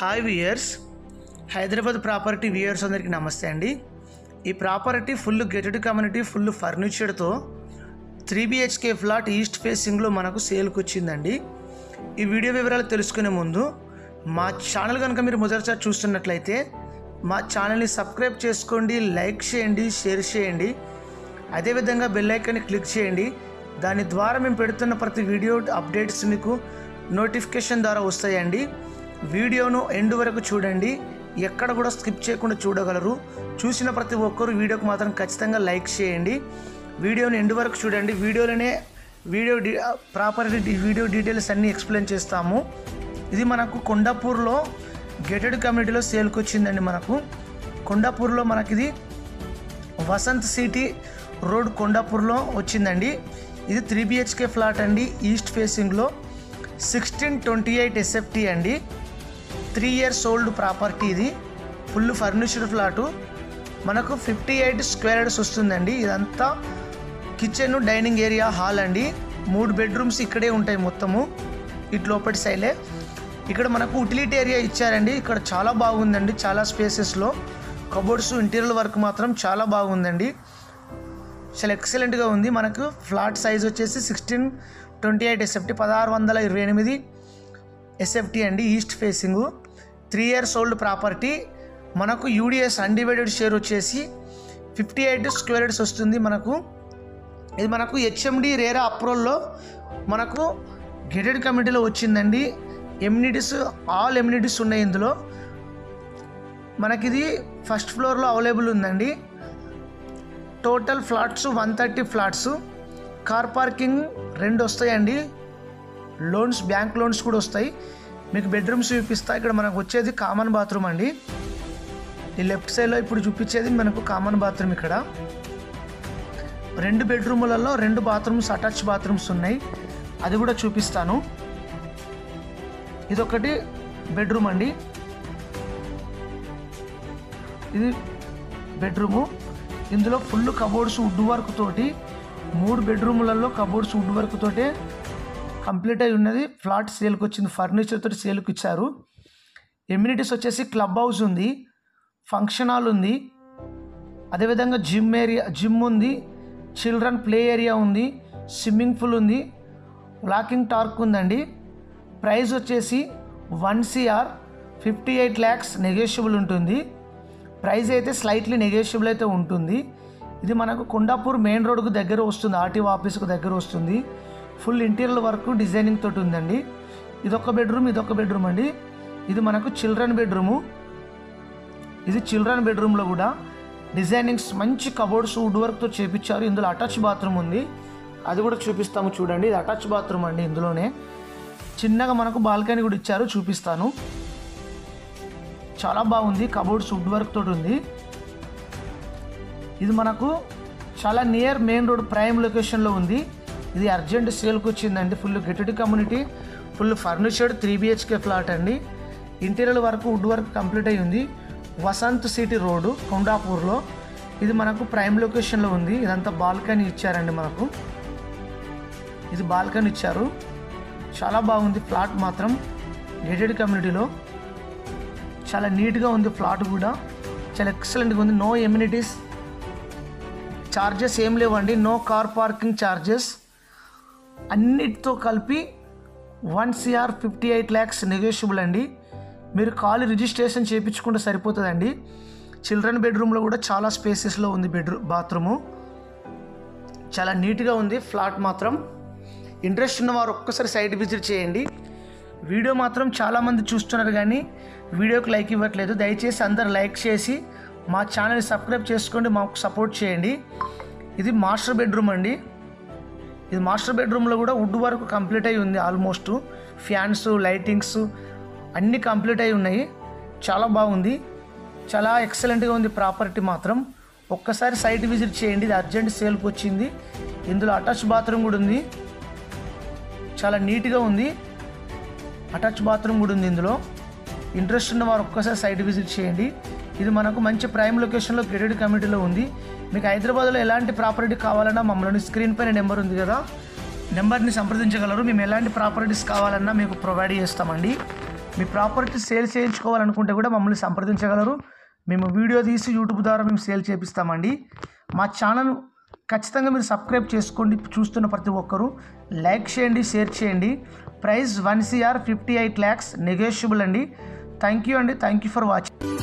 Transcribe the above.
Hi viewers, Hyderabad property viewers అందరికీ నమస్తే అండి. ఈ property full gated community, full ఫర్నిచర్తో 3 BHK ఫ్లాట్ ఈస్ట్ ఫేసింగ్లో మనకు సేల్కి వచ్చిందండి. ఈ వీడియో వివరాలు తెలుసుకునే ముందు మా ఛానల్ కనుక మీరు మొదటిసారి చూస్తున్నట్లయితే మా ఛానల్ని సబ్స్క్రైబ్ చేసుకోండి, లైక్ చేయండి, షేర్ చేయండి. అదేవిధంగా బెల్ ఐకాన్ని క్లిక్ చేయండి. దాని ద్వారా మేము పెడుతున్న ప్రతి వీడియో అప్డేట్స్ మీకు నోటిఫికేషన్ ద్వారా వస్తాయండి. వీడియోను ఎండ్ వరకు చూడండి, ఎక్కడ కూడా స్కిప్ చేయకుండా చూడగలరు. చూసిన ప్రతి ఒక్కరు వీడియోకి మాత్రం ఖచ్చితంగా లైక్ చేయండి. వీడియోని ఎండ్ వరకు చూడండి. వీడియోలోనే ప్రాపర్టీ వీడియో డీటెయిల్స్ అన్నీ ఎక్స్ప్లెయిన్ చేస్తాము. ఇది మనకు కొండాపూర్లో గేటెడ్ కమ్యూనిటీలో సేల్కి వచ్చిందండి. మనకు కొండాపూర్లో మనకిది వసంత్ సిటీ రోడ్ కొండాపూర్లో వచ్చిందండి. ఇది 3 BHK ఫ్లాట్ అండి, ఈస్ట్ ఫేసింగ్లో 1628 SFT అండి. 3 years ఓల్డ్ ప్రాపర్టీ. ఇది ఫుల్ ఫర్నిచర్ ఫ్లాటు. మనకు 58 స్క్వేర్ యార్డ్స్ వస్తుందండి. ఇదంతా కిచెన్, డైనింగ్ ఏరియా, హాల్ అండి. 3 బెడ్రూమ్స్ ఇక్కడే ఉంటాయి మొత్తము, ఇటు లోపటి సైలే. ఇక్కడ మనకు ఉటిలిటీ ఏరియా ఇచ్చారండి. ఇక్కడ చాలా బాగుందండి, చాలా స్పేసెస్లో కబోర్డ్స్, ఇంటీరియర్ వర్క్ మాత్రం చాలా బాగుందండి, చాలా ఎక్సలెంట్గా ఉంది. మనకు ఫ్లాట్ సైజ్ వచ్చేసి 1628 SFT 1628 SFT అండి, east facing. 3 years old property. మనకు UDS అన్డివైడెడ్ షేర్ వచ్చేసి 58 స్క్వేర్ యార్డ్స్ వస్తుంది మనకు. ఇది మనకు HMD రేరా అప్రూవల్లో మనకు గేటెడ్ కమ్యూనిటీలో వచ్చిందండి. ఎమ్యూనిటీస్, ఆల్ ఎమ్యూనిటీస్ ఉన్నాయి ఇందులో. మనకిది ఫస్ట్ ఫ్లోర్లో అవైలబుల్ ఉందండి. Total flats 130 flats. Car parking 2 వస్తాయండి. లోన్స్, బ్యాంక్ లోన్స్ కూడా వస్తాయి. మీకు బెడ్రూమ్స్ చూపిస్తా. ఇక్కడ మనకు వచ్చేది కామన్ బాత్రూమ్ అండి. ఈ లెఫ్ట్ సైడ్లో ఇప్పుడు చూపించేది మనకు కామన్ బాత్రూమ్. ఇక్కడ 2 బెడ్రూములలో 2 బాత్రూమ్స్, అటాచ్ బాత్రూమ్స్ ఉన్నాయి, అది కూడా చూపిస్తాను. ఇదొకటి బెడ్రూమ్ అండి. ఇది బెడ్రూము. ఇందులో ఫుల్ కబోర్డ్స్ వుడ్ వర్క్ తోటి 3 బెడ్రూములలో కబోర్డ్స్ వుడ్ వర్క్ తోటే కంప్లీట్ అయి ఉన్నది. ఫ్లాట్ సేల్కి వచ్చింది, ఫర్నిచర్ తోటి సేల్కి ఇచ్చారు. ఎమ్యూనిటీస్ వచ్చేసి క్లబ్ హౌస్ ఉంది, ఫంక్షన్ హాల్ ఉంది, అదేవిధంగా జిమ్ ఉంది, చిల్డ్రన్ ప్లే ఏరియా ఉంది, స్విమ్మింగ్ పూల్ ఉంది, వాకింగ్ టార్క్ ఉందండి. ప్రైస్ వచ్చేసి 1 CR 58 lakhs నెగోషియబుల్ ఉంటుంది. ప్రైస్ అయితే స్లైట్లీ నెగోషియబుల్ అయితే ఉంటుంది. ఇది మనకు కొండాపూర్ మెయిన్ రోడ్కు దగ్గర వస్తుంది, RTO ఆఫీస్కు దగ్గర వస్తుంది. ఫుల్ ఇంటీరియర్ వర్క్, డిజైనింగ్ తోటి ఉందండి. ఇదొక బెడ్రూమ్, ఇదొక బెడ్రూమ్ అండి. ఇది మనకు చిల్డ్రన్ బెడ్రూము. ఇది చిల్డ్రన్ బెడ్రూమ్లో కూడా డిజైనింగ్స్, మంచి కబోర్డ్స్ వుడ్ వర్క్తో చేపించారు. ఇందులో అటాచ్ బాత్రూమ్ ఉంది, అది కూడా చూపిస్తాము చూడండి. ఇది అటాచ్ బాత్రూమ్ అండి. ఇందులోనే చిన్నగా మనకు బాల్కనీ కూడా ఇచ్చారు, చూపిస్తాను. చాలా బాగుంది, కబోర్డ్స్ వుడ్ వర్క్ తోటి ఉంది. ఇది మనకు చాలా నియర్ మెయిన్ రోడ్, ప్రైమ్ లొకేషన్లో ఉంది. ఇది అర్జెంట్ సేల్కి వచ్చిందండి. Full gated community, full furnished 3 BHK flat అండి. ఇంటీరియర్ వరకు వుడ్ వర్క్ కంప్లీట్ అయి ఉంది. వసంత్ సిటీ రోడ్డు కొండాపూర్లో. ఇది మనకు ప్రైమ్ లొకేషన్లో ఉంది. ఇదంతా బాల్కనీ ఇచ్చారండి మనకు. ఇది బాల్కనీ ఇచ్చారు, చాలా బాగుంది ఫ్లాట్ మాత్రం. గేటెడ్ కమ్యూనిటీలో చాలా నీట్గా ఉంది ఫ్లాట్ కూడా, చాలా ఎక్సలెంట్గా ఉంది. నో ఎమ్యూనిటీస్ ఛార్జెస్ ఏం లేవండి, నో కార్ పార్కింగ్ ఛార్జెస్. అన్నిటితో కలిపి 1 CR 58 lakhs నెగోషియబుల్ అండి. మీరు కాల్ రిజిస్ట్రేషన్ చేయించుకుంటే సరిపోతుందండి. చిల్డ్రన్ బెడ్రూమ్లో కూడా చాలా స్పేసెస్లో ఉంది బాత్రూము. చాలా నీట్గా ఉంది ఫ్లాట్ మాత్రం. ఇంట్రెస్ట్ ఉన్నవారు ఒక్కసారి సైట్ విజిట్ చేయండి. వీడియో మాత్రం చాలామంది చూస్తున్నారు కానీ వీడియోకి లైక్ ఇవ్వట్లేదు. దయచేసి అందరు లైక్ చేసి మా ఛానల్ని సబ్స్క్రైబ్ చేసుకోండి, మాకు సపోర్ట్ చేయండి. ఇది మాస్టర్ బెడ్రూమ్ అండి. ఇది మాస్టర్ బెడ్రూమ్లో కూడా వుడ్ వర్క్ కంప్లీట్ అయి ఉంది. ఆల్మోస్ట్ ఫ్యాన్స్, లైటింగ్స్ అన్నీ కంప్లీట్ అయి ఉన్నాయి. చాలా బాగుంది, చాలా ఎక్సలెంట్గా ఉంది ప్రాపర్టీ మాత్రం. ఒక్కసారి సైట్ విజిట్ చేయండి. ఇది అర్జెంట్ సేల్కి వచ్చింది. ఇందులో అటాచ్ బాత్రూమ్ కూడా ఉంది, చాలా నీట్గా ఉంది. అటాచ్ బాత్రూమ్ కూడా ఉంది ఇందులో. ఇంట్రెస్ట్ ఉన్న వారు ఒక్కసారి సైట్ విజిట్ చేయండి. ఇది మనకు మంచి ప్రైమ్ లొకేషన్లో గేటెడ్ కమ్యూనిటీలో ఉంది. మీకు హైదరాబాద్లో ఎలాంటి ప్రాపర్టీ కావాలన్నా మమ్మల్ని స్క్రీన్ పైన నెంబర్ ఉంది కదా, నెంబర్ని సంప్రదించగలరు. మేము ఎలాంటి ప్రాపర్టీస్ కావాలన్నా మీకు ప్రొవైడ్ చేస్తామండి. మీ ప్రాపర్టీ సేల్ చేయించుకోవాలనుకుంటే కూడా మమ్మల్ని సంప్రదించగలరు. మేము వీడియో తీసి యూట్యూబ్ ద్వారా మేము సేల్ చేపిస్తామండి. మా ఛానల్ ఖచ్చితంగా మీరు సబ్స్క్రైబ్ చేసుకోండి. చూస్తున్న ప్రతి ఒక్కరూ లైక్ చేయండి, షేర్ చేయండి. ప్రైస్ 1 CR 58 lakhs నెగోషియబుల్ అండి. థ్యాంక్ యూ అండి. Thank you for watching.